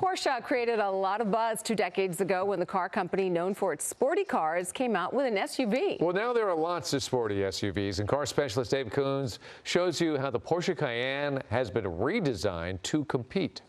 Porsche created a lot of buzz 2 decades ago when the car company known for its sporty cars came out with an SUV. Well, now there are lots of sporty SUVs, and car specialist Dave Coons shows you how the Porsche Cayenne has been redesigned to compete.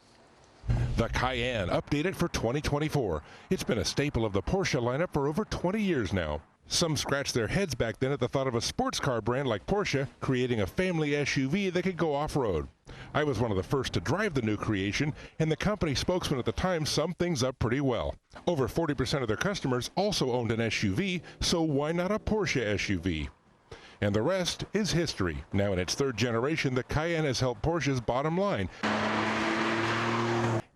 The Cayenne, updated for 2024. It's been a staple of the Porsche lineup for over 20 years now. Some scratched their heads back then at the thought of a sports car brand like Porsche creating a family SUV that could go off-road. I was one of the first to drive the new creation, and the company spokesman at the time summed things up pretty well. Over 40% of their customers also owned an SUV, so why not a Porsche SUV? And the rest is history. Now in its third generation, the Cayenne has helped Porsche's bottom line.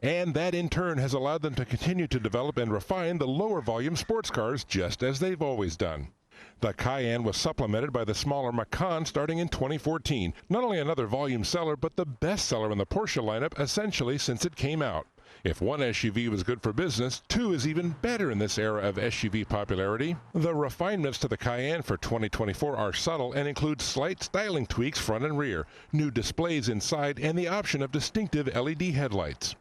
And that in turn has allowed them to continue to develop and refine the lower volume sports cars just as they've always done. The Cayenne was supplemented by the smaller Macan starting in 2014. Not only another volume seller, but the best seller in the Porsche lineup essentially since it came out. If one SUV was good for business, two is even better in this era of SUV popularity. The refinements to the Cayenne for 2024 are subtle and include slight styling tweaks front and rear, new displays inside, and the option of distinctive LED headlights.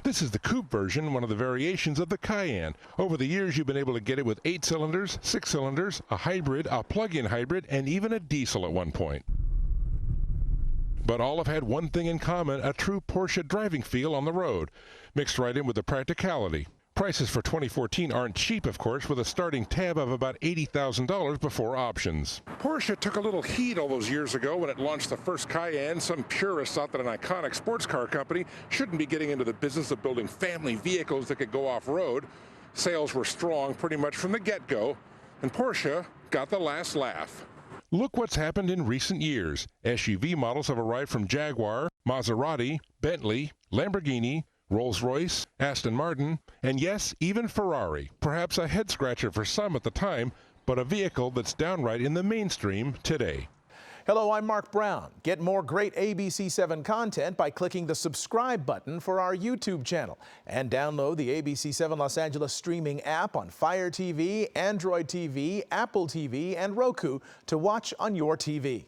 This is the coupe version, one of the variations of the Cayenne. Over the years, you've been able to get it with 8 cylinders, 6 cylinders, a hybrid, a plug-in hybrid, and even a diesel at one point. But all have had one thing in common, a true Porsche driving feel on the road, mixed right in with the practicality. Prices for 2014 aren't cheap, of course, with a starting tab of about $80,000 before options. Porsche took a little heat all those years ago when it launched the first Cayenne. Some purists thought that an iconic sports car company shouldn't be getting into the business of building family vehicles that could go off-road. Sales were strong pretty much from the get-go, and Porsche got the last laugh. Look what's happened in recent years. SUV models have arrived from Jaguar, Maserati, Bentley, Lamborghini, Rolls-Royce, Aston Martin, and yes, even Ferrari. Perhaps a head-scratcher for some at the time, but a vehicle that's downright in the mainstream today. Hello, I'm Mark Brown. Get more great ABC7 content by clicking the subscribe button for our YouTube channel. And download the ABC7 Los Angeles streaming app on Fire TV, Android TV, Apple TV, and Roku to watch on your TV.